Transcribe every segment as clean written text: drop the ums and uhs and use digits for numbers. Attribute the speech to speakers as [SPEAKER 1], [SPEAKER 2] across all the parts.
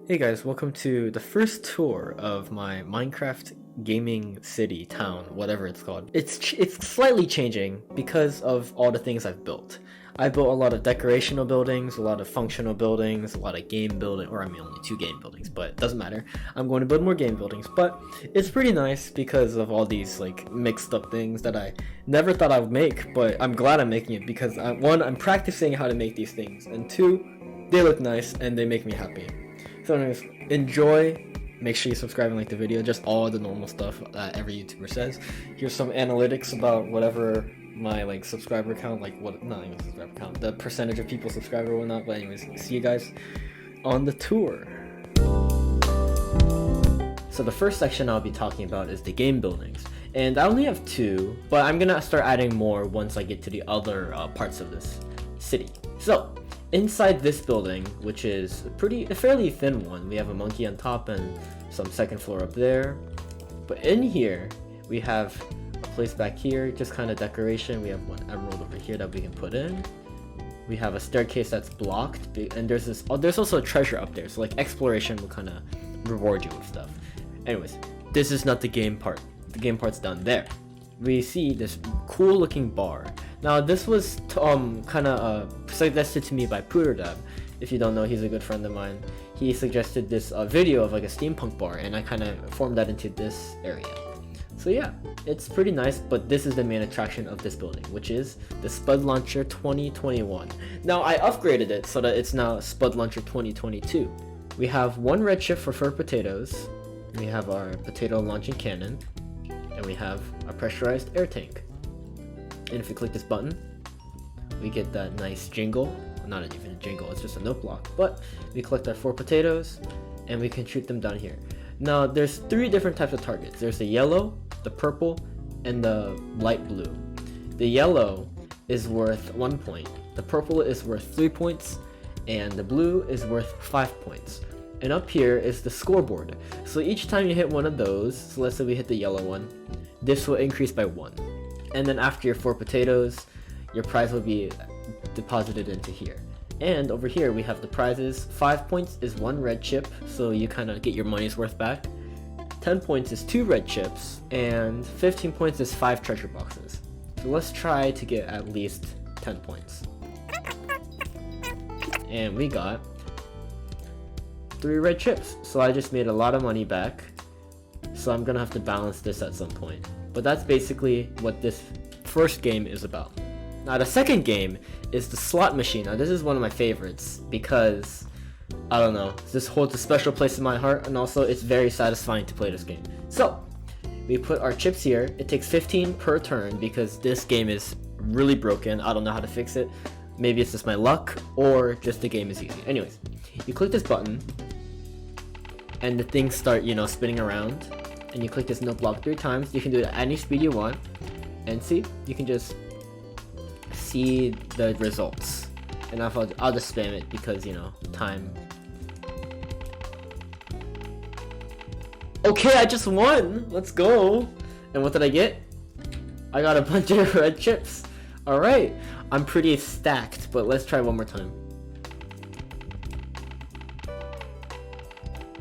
[SPEAKER 1] Hey guys, welcome to the first tour of my Minecraft gaming city, town, whatever it's called. It's slightly changing because of all the things I've built. I built a lot of decorational buildings, a lot of functional buildings, a lot of game building, or I mean only 2 game buildings, but it doesn't matter. I'm going to build more game buildings, but it's pretty nice because of all these like mixed up things that I never thought I would make, but I'm glad I'm making it because one, I'm practicing how to make these things, and 2, they look nice and they make me happy. So anyways, enjoy, make sure you subscribe and like the video, just all the normal stuff that every YouTuber says. Here's some analytics about whatever my like subscriber count, like what, not even subscriber count, the percentage of people subscribe or whatnot, but anyways, see you guys on the tour. So the first section I'll be talking about is the game buildings. And I only have 2, but I'm gonna start adding more once I get to the other parts of this city. So, inside this building, which is a fairly thin one, we have a monkey on top and some second floor up there. But in here, we have a place back here, just kind of decoration. We have one emerald over here that we can put in. We have a staircase that's blocked, and there's also a treasure up there. So like exploration will kind of reward you with stuff. Anyways, this is not the game part. The game part's down there. We see this cool looking bar. Now this was kind of suggested to me by PooterDab. If you don't know, he's a good friend of mine. He suggested this video of like a steampunk bar, and I kind of formed that into this area. So yeah, it's pretty nice, but this is the main attraction of this building, which is the Spud Launcher 2021. Now I upgraded it so that it's now Spud Launcher 2022. We have 1 red chip for fur potatoes, we have our potato launching cannon, and we have a pressurized air tank. And if we click this button, we get that nice jingle. Not even a jingle, it's just a note block. But we collect our 4 potatoes, and we can shoot them down here. Now, there's 3 different types of targets. There's the yellow, the purple, and the light blue. The yellow is worth 1 point, the purple is worth 3 points, and the blue is worth 5 points. And up here is the scoreboard. So each time you hit one of those, so let's say we hit the yellow one, this will increase by 1. And then after your 4 potatoes, your prize will be deposited into here. And over here we have the prizes. 5 points is 1 red chip, so you kind of get your money's worth back. 10 points is 2 red chips, and 15 points is 5 treasure boxes. So let's try to get at least 10 points. And we got 3 red chips, so I just made a lot of money back. So I'm gonna have to balance this at some point. But that's basically what this first game is about. Now the second game is the slot machine. Now this is one of my favorites because, I don't know, this holds a special place in my heart, and also it's very satisfying to play this game. So, we put our chips here. It takes 15 per turn because this game is really broken. I don't know how to fix it. Maybe it's just my luck, or just the game is easy. Anyways, you click this button, and the things start, spinning around. And you click this note block 3 times. You can do it at any speed you want, and see, you can just see the results. And I'll just spam it because time. Okay, I just won. Let's go. And what did I get? I got a bunch of red chips. All right, I'm pretty stacked, but let's try one more time.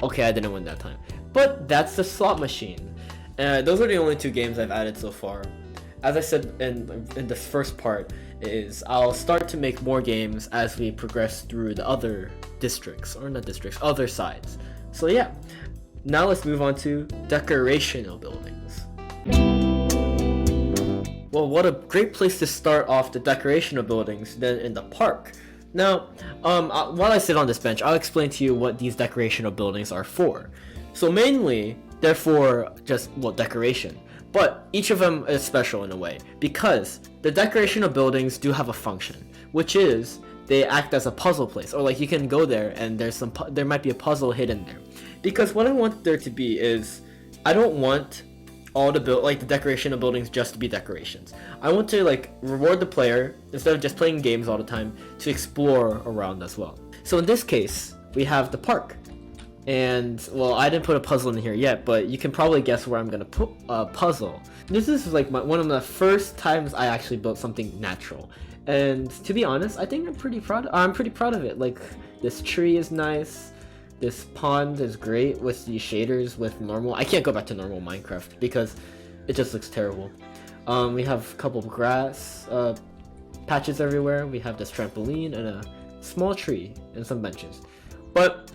[SPEAKER 1] Okay, I didn't win that time. But that's the slot machine. Those are the only 2 games I've added so far. As I said in the first part, is I'll start to make more games as we progress through the other districts, or not districts, other sides. So yeah, now let's move on to decorational buildings. Well, what a great place to start off the decorational buildings than in the park. Now, while I sit on this bench, I'll explain to you what these decorational buildings are for. So mainly, they're for just, decoration. But each of them is special in a way, because the decorational buildings do have a function, which is they act as a puzzle place, or like you can go there and there might be a puzzle hidden there. Because what I want there to be is, I don't want all the decorational buildings just to be decorations. I want to reward the player, instead of just playing games all the time, to explore around as well. So in this case, we have the park. And, well, I didn't put a puzzle in here yet, but you can probably guess where I'm gonna put a puzzle. This is one of the first times I actually built something natural. And to be honest, I think I'm pretty proud of it. Like, this tree is nice. This pond is great with the shaders with normal. I can't go back to normal Minecraft because it just looks terrible. We have a couple of grass patches everywhere. We have this trampoline and a small tree and some benches. But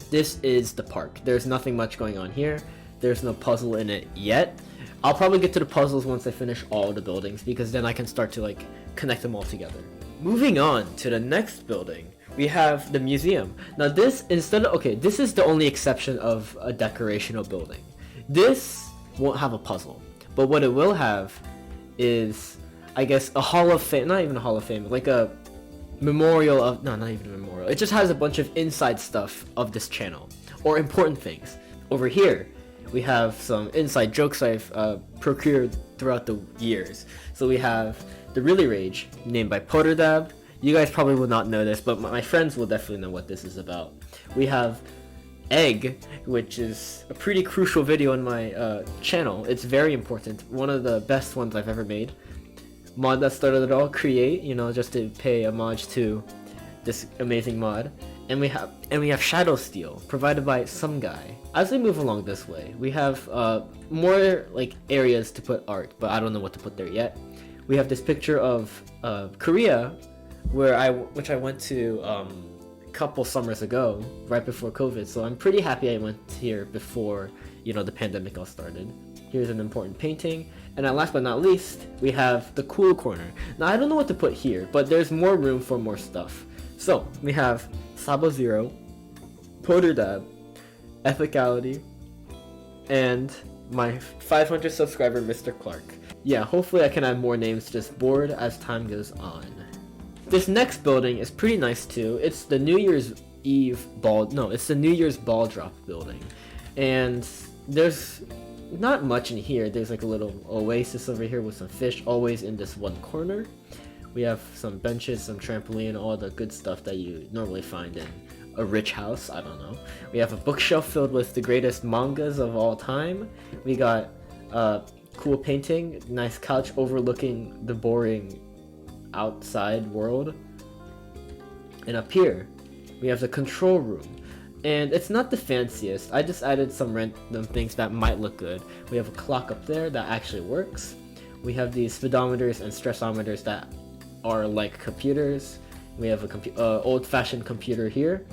[SPEAKER 1] this is the park. There's nothing much going on here. There's no puzzle in it yet. I'll probably get to the puzzles once I finish all the buildings, because then I can start to like connect them all together. Moving on to the next building, we have the museum. Now this, this is the only exception of a decorational building. This won't have a puzzle, but what it will have is, I guess, a hall of fame, not even a hall of fame, like a memorial of, no, not even a memorial. It just has a bunch of inside stuff of this channel, or important things. Over here, we have some inside jokes I've procured throughout the years. So we have the Really Rage, named by Poterdab. You guys probably will not know this, but my friends will definitely know what this is about. We have Egg, which is a pretty crucial video on my channel. It's very important, one of the best ones I've ever made. Mod that started it all, Create, you know, just to pay homage to this amazing mod. And we have Shadow Steel, provided by some guy. As we move along this way, we have more like areas to put art, but I don't know what to put there yet. We have this picture of Korea, which I went to a couple summers ago, right before COVID. So I'm pretty happy I went here before, you know, the pandemic all started. Here's an important painting. And last but not least, we have the cool corner. Now I don't know what to put here, but there's more room for more stuff. So we have Sabo Zero, Poterdab, Ethicality, and my 500 subscriber Mr. Clark. Yeah, hopefully I can add more names to this board as time goes on. This next building is pretty nice too. It's the New Year's it's the New Year's ball drop building. And there's not much in here. There's like a little oasis over here with some fish, always in this one corner. We have some benches, some trampoline, all the good stuff that you normally find in a rich house, I don't know. We have a bookshelf filled with the greatest mangas of all time. We got cool painting, nice couch overlooking the boring outside world. And up here, we have the control room. And it's not the fanciest. I just added some random things that might look good. We have a clock up there that actually works. We have these speedometers and stressometers that are like computers. We have a old-fashioned computer here.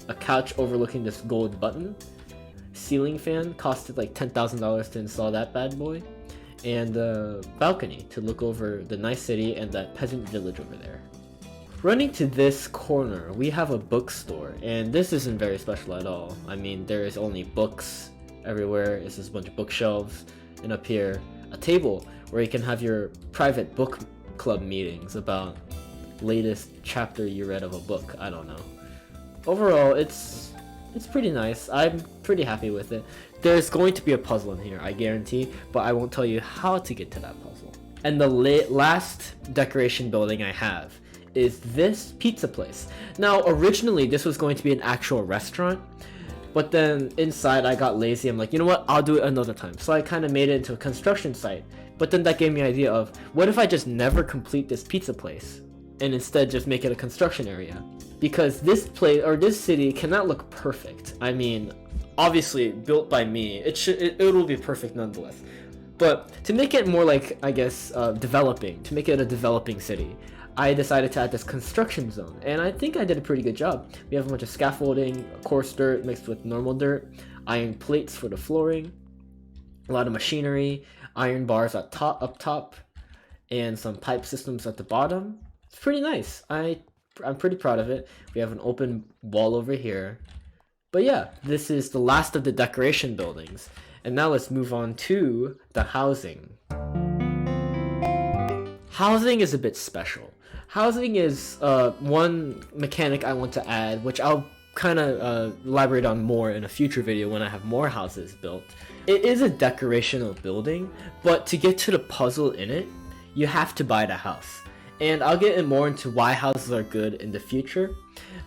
[SPEAKER 1] A couch overlooking this gold button. Ceiling fan, costed like $10,000 to install that bad boy. And a balcony to look over the nice city and that peasant village over there. Running to this corner, we have a bookstore, and this isn't very special at all. I mean, there is only books everywhere. It's just a bunch of bookshelves, and up here, a table where you can have your private book club meetings about latest chapter you read of a book. I don't know. Overall, it's pretty nice. I'm pretty happy with it. There's going to be a puzzle in here, I guarantee, but I won't tell you how to get to that puzzle. And the last decoration building I have is this pizza place. Now, originally this was going to be an actual restaurant, but then inside I got lazy. I'm like, you know what, I'll do it another time. So I kind of made it into a construction site, but then that gave me an idea of, what if I just never complete this pizza place and instead just make it a construction area? Because this place, or this city, cannot look perfect. I mean, obviously built by me, it will be perfect nonetheless. But to make it more like, I guess, developing, to make it a developing city, I decided to add this construction zone, and I think I did a pretty good job. We have a bunch of scaffolding, coarse dirt mixed with normal dirt, iron plates for the flooring, a lot of machinery, iron bars up top, and some pipe systems at the bottom. It's pretty nice. I'm pretty proud of it. We have an open wall over here. But yeah, this is the last of the decoration buildings. And now let's move on to the housing. Housing is a bit special. Housing is one mechanic I want to add, which I'll kind of elaborate on more in a future video when I have more houses built. It is a decorational building, but to get to the puzzle in it, you have to buy the house. And I'll get more into why houses are good in the future.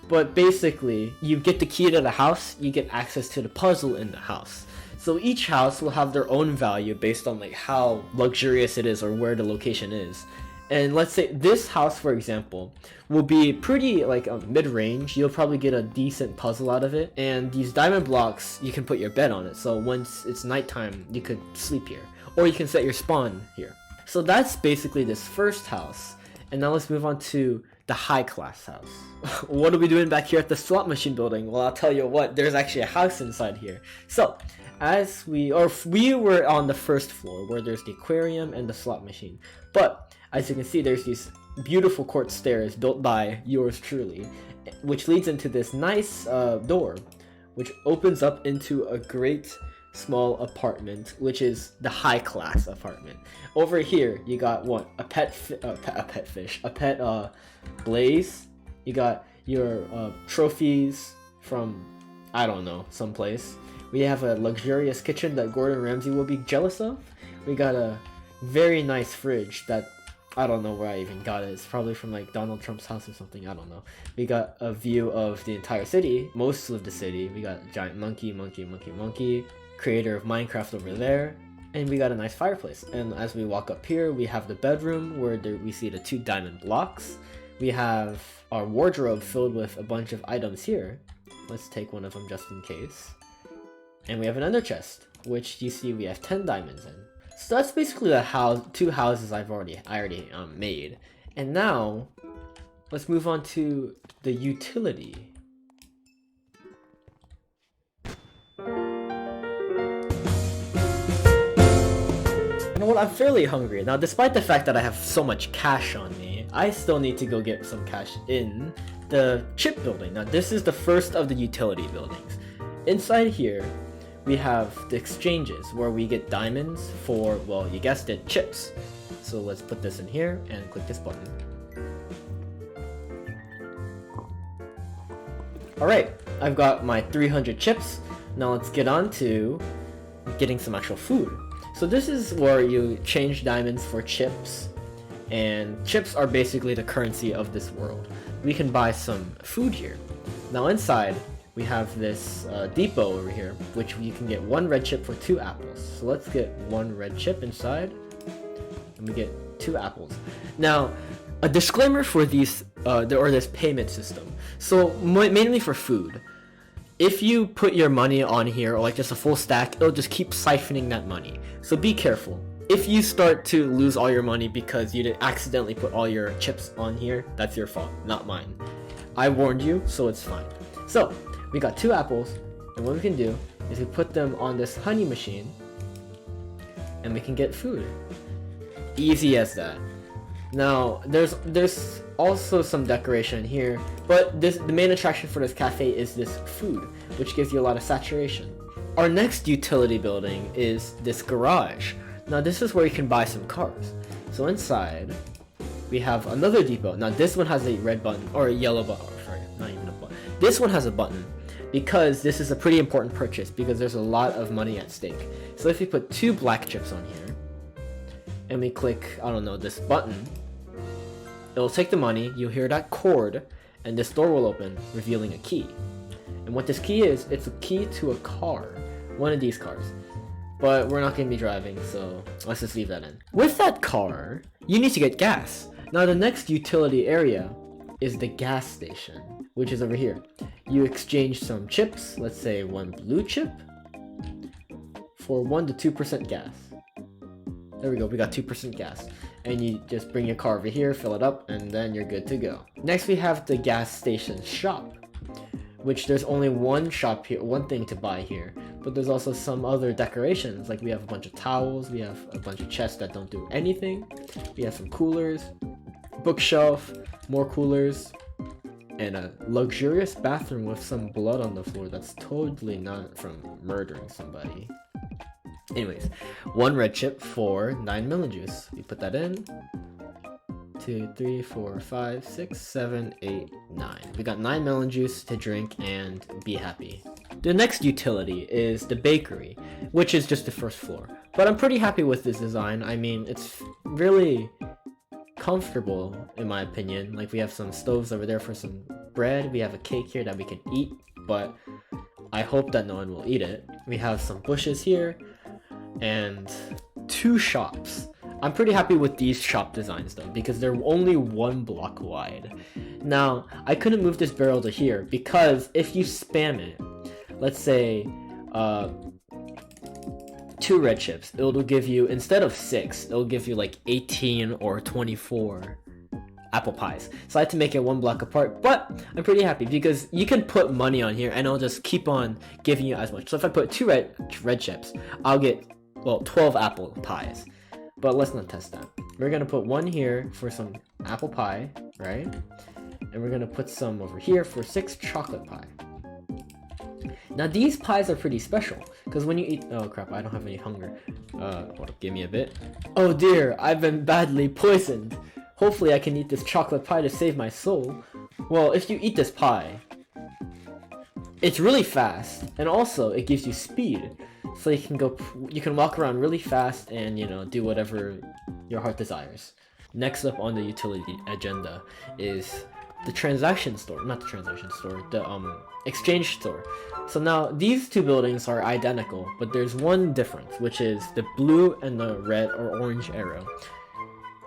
[SPEAKER 1] But basically, you get the key to the house, you get access to the puzzle in the house. So each house will have their own value based on like how luxurious it is or where the location is. And let's say this house, for example, will be pretty like mid-range. You'll probably get a decent puzzle out of it. And these diamond blocks, you can put your bed on it. So once it's nighttime, you could sleep here. Or you can set your spawn here. So that's basically this first house. And now let's move on to the high class house. What are we doing back here at the slot machine building? Well, I'll tell you what, there's actually a house inside here. So we were on the first floor where there's the aquarium and the slot machine. But as you can see, there's these beautiful court stairs built by yours truly, which leads into this nice door, which opens up into a great small apartment, which is the high class apartment. Over here, you got what? A pet blaze. You got your trophies from, I don't know, someplace. We have a luxurious kitchen that Gordon Ramsay will be jealous of. We got a very nice fridge that I don't know where I even got it. It's probably from like Donald Trump's house or something. I don't know. We got a view of the entire city, most of the city. We got giant monkey, creator of Minecraft over there. And we got a nice fireplace. And as we walk up here, we have the bedroom where we see the 2 diamond blocks. We have our wardrobe filled with a bunch of items here. Let's take one of them just in case. And we have an ender chest, which you see we have 10 diamonds in. So that's basically the 2 houses I already made. And now, let's move on to the utility. You know what, I'm fairly hungry. Now, despite the fact that I have so much cash on me, I still need to go get some cash in the chip building. Now, this is the first of the utility buildings. Inside here, we have the exchanges where we get diamonds for, well, you guessed it, chips. So let's put this in here and click this button. Alright, I've got my 300 chips. Now let's get on to getting some actual food. So this is where you change diamonds for chips, and chips are basically the currency of this world. We can buy some food here. Now inside, we have this depot over here, which you can get 1 red chip for 2 apples. So let's get 1 red chip inside, and we get 2 apples. Now, a disclaimer for these, this payment system. So mainly for food. If you put your money on here, or like just a full stack, it'll just keep siphoning that money. So be careful. If you start to lose all your money because you accidentally put all your chips on here, that's your fault, not mine. I warned you, so it's fine. So, we got 2 apples, and what we can do is we put them on this honey machine, and we can get food. Easy as that. Now, there's also some decoration here, but the main attraction for this cafe is this food, which gives you a lot of saturation. Our next utility building is this garage. Now, this is where you can buy some cars. So inside, we have another depot. Now, this one has a red button, or a yellow button. Oh, sorry, not even a button. This one has a button, because this is a pretty important purchase, because there's a lot of money at stake. So if you put 2 black chips on here, and we click, I don't know, this button, it'll take the money, you'll hear that chord, and this door will open, revealing a key. And what this key is, it's a key to a car. One of these cars. But we're not going to be driving, so let's just leave that in. With that car, you need to get gas. Now the next utility area is the gas station, which is over here. You exchange some chips, let's say 1 blue chip, for 1 to 2% gas. There we go, we got 2% gas. And you just bring your car over here, fill it up, and then you're good to go. Next we have the gas station shop, which there's only 1 shop here, 1 thing to buy here. But there's also some other decorations, like we have a bunch of towels, we have a bunch of chests that don't do anything, we have some coolers, bookshelf, more coolers, and a luxurious bathroom with some blood on the floor that's totally not from murdering somebody. Anyways, 1 red chip for 9 melon juice. We put that in. 2, 3, 4, 5, 6, 7, 8, 9. We got 9 melon juice to drink and be happy. The next utility is the bakery, which is just the first floor. But I'm pretty happy with this design. I mean, it's really comfortable in my opinion. Like, we have some stoves over there for some bread. We have a cake here that we can eat, but I hope that no one will eat it. We have some bushes here and 2 shops. I'm pretty happy with these shop designs though, because they're only 1 block wide. Now, I couldn't move this barrel to here because if you spam it, let's say 2 red chips, it'll give you, instead of 6, it'll give you like 18 or 24 apple pies. So I had to make it 1 block apart, but I'm pretty happy because you can put money on here and it'll just keep on giving you as much. So if I put 2 red chips, I'll get, well, 12 apple pies. But let's not test that. We're gonna put 1 here for some apple pie, right? And we're gonna put some over here for 6 chocolate pie. Now these pies are pretty special, because when you eat— oh crap, I don't have any hunger. Hold up, give me a bit. Oh dear, I've been badly poisoned. Hopefully I can eat this chocolate pie to save my soul. Well, if you eat this pie, it's really fast, and also it gives you speed. So you can walk around really fast and, you know, do whatever your heart desires. Next up on the utility agenda is the transaction store, not the transaction store, the exchange store. So now these 2 buildings are identical, but there's one difference, which is the blue and the red or orange arrow.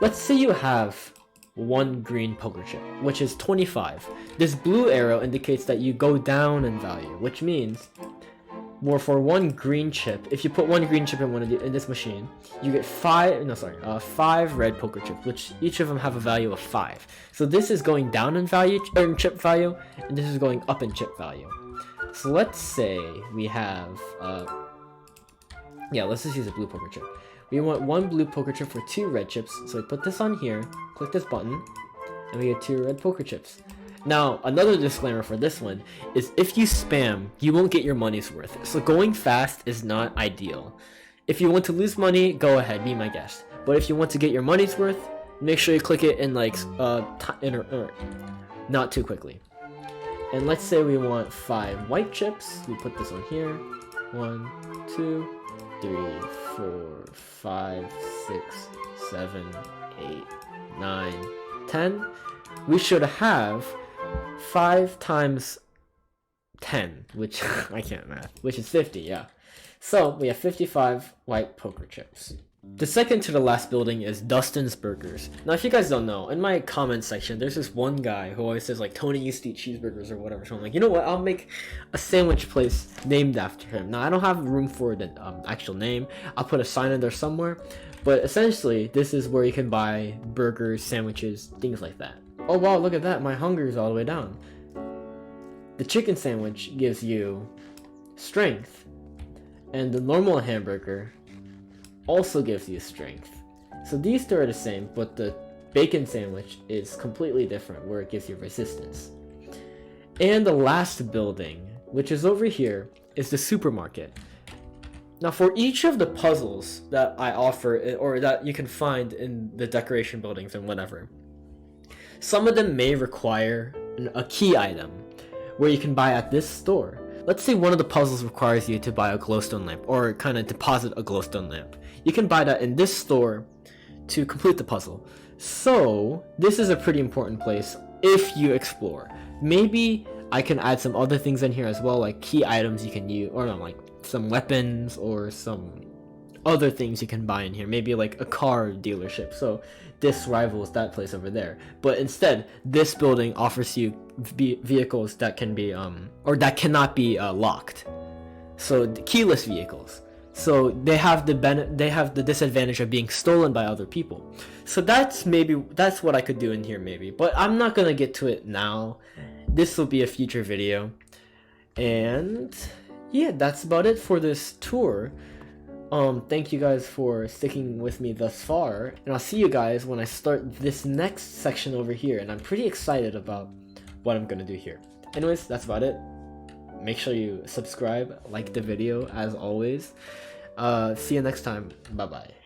[SPEAKER 1] Let's say you have 1 green poker chip, which is 25. This blue arrow indicates that you go down in value, which means, well, for 1 green chip, if you put 1 green chip in this machine, you get 5 red poker chips, which each of them have a value of 5. So this is going down in value, or in chip value, and this is going up in chip value. So let's say we have, let's just use a blue poker chip. We want 1 blue poker chip for 2 red chips, so we put this on here, click this button, and we get 2 red poker chips. Now, another disclaimer for this one is if you spam, you won't get your money's worth. So going fast is not ideal. If you want to lose money, go ahead, be my guest. But if you want to get your money's worth, make sure you click it in like not too quickly. And let's say we want 5 white chips. We put this on here. 1, 2, 3, 4, 5, 6, 7, 8, 9, 10. We should have 5 times 10, which I can't math, which is 50, yeah. So we have 55 white poker chips. The second to the last building is Dustin's Burgers. Now, if you guys don't know, in my comment section, there's this one guy who always says like, Tony used to eat cheeseburgers or whatever. So I'm like, you know what? I'll make a sandwich place named after him. Now, I don't have room for the actual name. I'll put a sign in there somewhere. But essentially, this is where you can buy burgers, sandwiches, things like that. Oh wow, look at that. My hunger is all the way down. The chicken sandwich gives you strength. And the normal hamburger also gives you strength. So these 2 are the same, but the bacon sandwich is completely different, where it gives you resistance. And the last building, which is over here, is the supermarket. Now for each of the puzzles that I offer, or that you can find in the decoration buildings and whatever, some of them may require a key item, where you can buy at this store. Let's say one of the puzzles requires you to buy a glowstone lamp, or kind of deposit a glowstone lamp. You can buy that in this store to complete the puzzle. So this is a pretty important place if you explore. Maybe I can add some other things in here as well, like key items you can use, or no, like some weapons or some other things you can buy in here. Maybe like a car dealership. So this rivals that place over there. But instead, this building offers you vehicles that can be or that cannot be locked. So keyless vehicles. So they have the disadvantage of being stolen by other people. So that's what I could do in here maybe. But I'm not gonna get to it now. This will be a future video. And yeah, that's about it for this tour. Thank you guys for sticking with me thus far, and I'll see you guys when I start this next section over here, and I'm pretty excited about what I'm gonna do here. Anyways, that's about it. Make sure you subscribe, like the video as always. See you next time. Bye bye.